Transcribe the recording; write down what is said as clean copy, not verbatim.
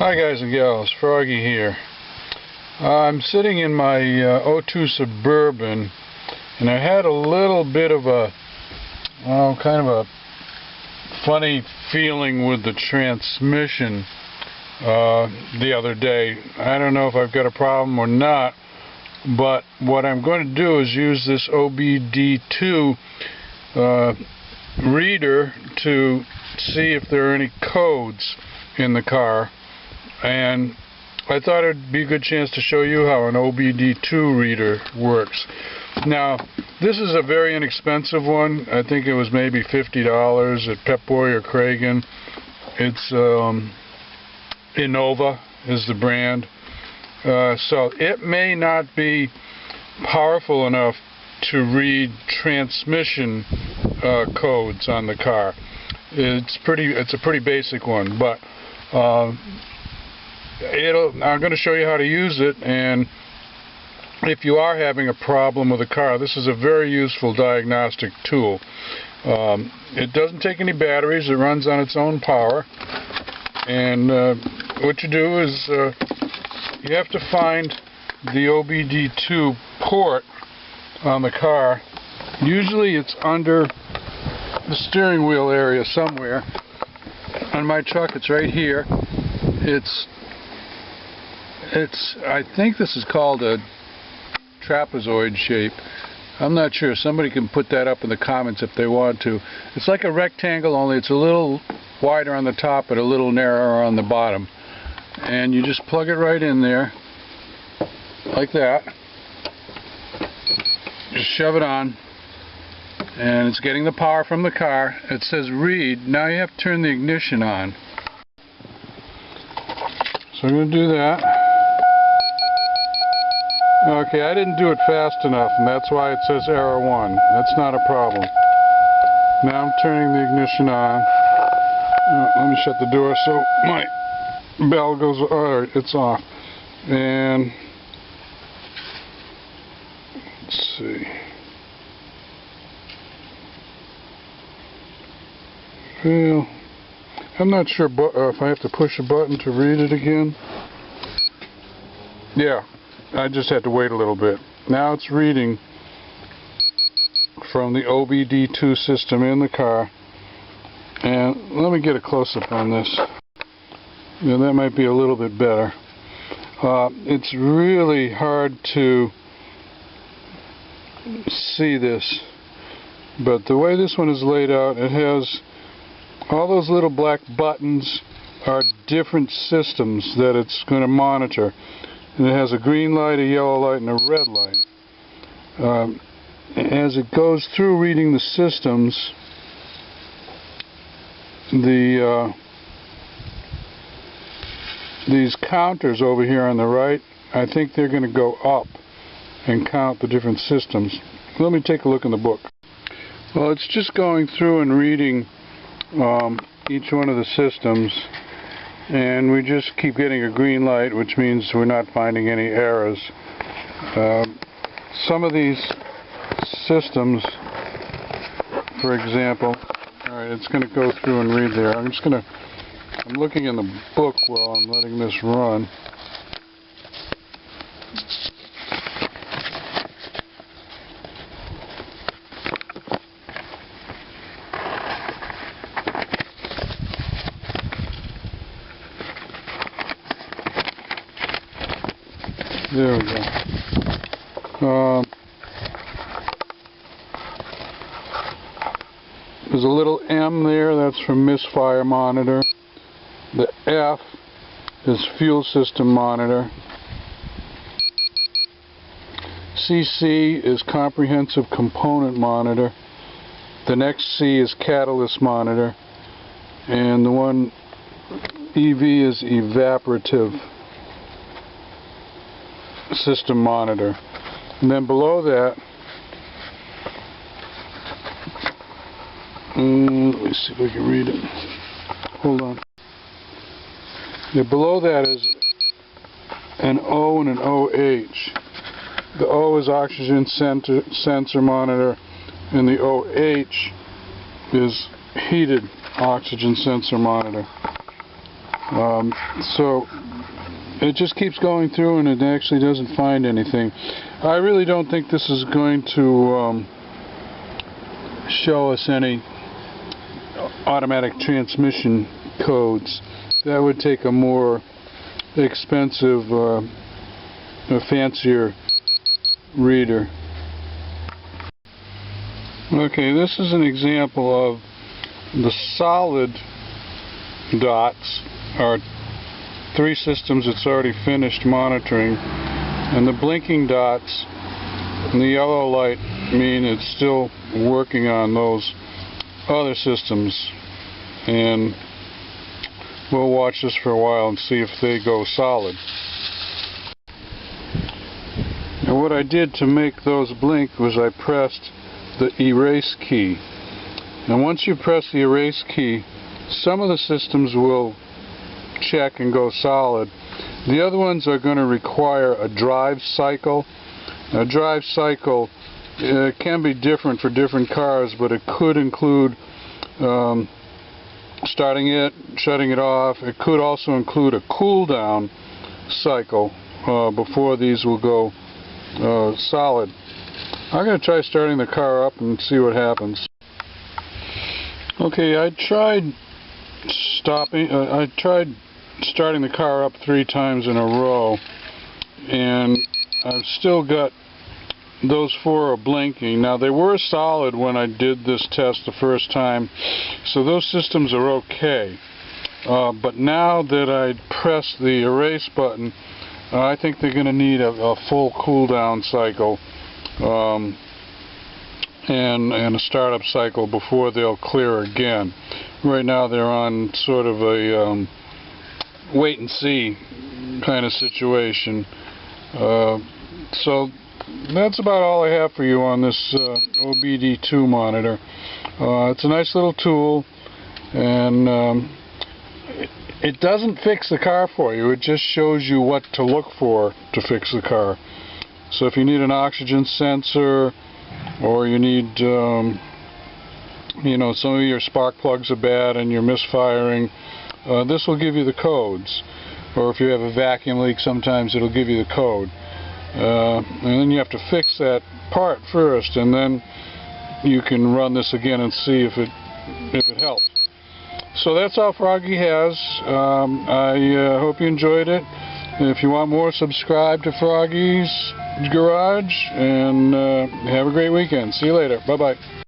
Hi guys and gals, Froggy here. I'm sitting in my '02 Suburban, and I had a little bit of a kind of a funny feeling with the transmission the other day. I don't know if I've got a problem or not, but what I'm going to do is use this OBD2 reader to see if there are any codes in the car. And I thought it would be a good chance to show you how an OBD2 reader works. Now, this is a very inexpensive one. I think it was maybe $50 at Pep Boy or Kragen. It's Innova is the brand. So it may not be powerful enough to read transmission codes on the car. It's a pretty basic one, but I'm going to show you how to use it, and if you are having a problem with a car, this is a very useful diagnostic tool. It doesn't take any batteries, it runs on its own power, and what you do is you have to find the OBD2 port on the car. Usually it's under the steering wheel area somewhere. On my truck it's right here. I think this is called a trapezoid shape. I'm not sure. Somebody can put that up in the comments if they want to. It's like a rectangle, only it's a little wider on the top and a little narrower on the bottom. And you just plug it right in there, like that. Just shove it on, and it's getting the power from the car. It says read. Now you have to turn the ignition on. So I'm going to do that. Okay, I didn't do it fast enough, and that's why it says error 1. That's not a problem. Now I'm turning the ignition on. Let me shut the door so my bell goes. Alright, it's off. And let's see. Well, I'm not sure if I have to push a button to read it again. Yeah, I just had to wait a little bit. Now it's reading from the OBD2 system in the car. And let me get a close-up on this. Yeah, that might be a little bit better. It's really hard to see this, but the way this one is laid out, it has all those little black buttons are different systems that it's going to monitor. And it has a green light, a yellow light, and a red light. As it goes through reading the systems, these counters over here on the right, I think they're going to go up and count the different systems. Let me take a look in the book. Well, it's just going through and reading each one of the systems, and we just keep getting a green light, which means we're not finding any errors. Some of these systems, for example, alright, it's going to go through and read there. I'm looking in the book while I'm letting this run. There we go. There's a little M there, that's from misfire monitor. The F is fuel system monitor. CC is comprehensive component monitor. The next C is catalyst monitor. And the one EV is evaporative system monitor. And then below that, let me see if I can read it. Hold on. Yeah, below that is an O and an OH. The O is oxygen sensor monitor, and the OH is heated oxygen sensor monitor. So it just keeps going through and it actually doesn't find anything. I really don't think this is going to show us any automatic transmission codes. That would take a more expensive, a fancier reader. Okay, this is an example of the solid dots are 3 systems it's already finished monitoring, and the blinking dots and the yellow light mean it's still working on those other systems, and we'll watch this for a while and see if they go solid. And what I did to make those blink was I pressed the erase key, and once you press the erase key, some of the systems will check and go solid. The other ones are going to require a drive cycle. A drive cycle can be different for different cars, but it could include starting it, shutting it off. It could also include a cool down cycle before these will go solid. I'm going to try starting the car up and see what happens. Okay, I tried starting the car up 3 times in a row, and I've still got those 4 are blinking. Now, they were solid when I did this test the first time, so those systems are okay. But now that I pressed the erase button, I think they're going to need a full cool down cycle and a startup cycle before they'll clear again. Right now they're on sort of a wait and see kind of situation. So that's about all I have for you on this OBD2 monitor. It's a nice little tool, and it doesn't fix the car for you. It just shows you what to look for to fix the car. So if you need an oxygen sensor, or you need, you know, some of your spark plugs are bad and you're misfiring, this will give you the codes. Or if you have a vacuum leak, sometimes it'll give you the code. And then you have to fix that part first, and then you can run this again and see if it helps. So that's all Froggy has. I hope you enjoyed it. And if you want more, subscribe to Froggy's Garage, and have a great weekend. See you later. Bye-bye.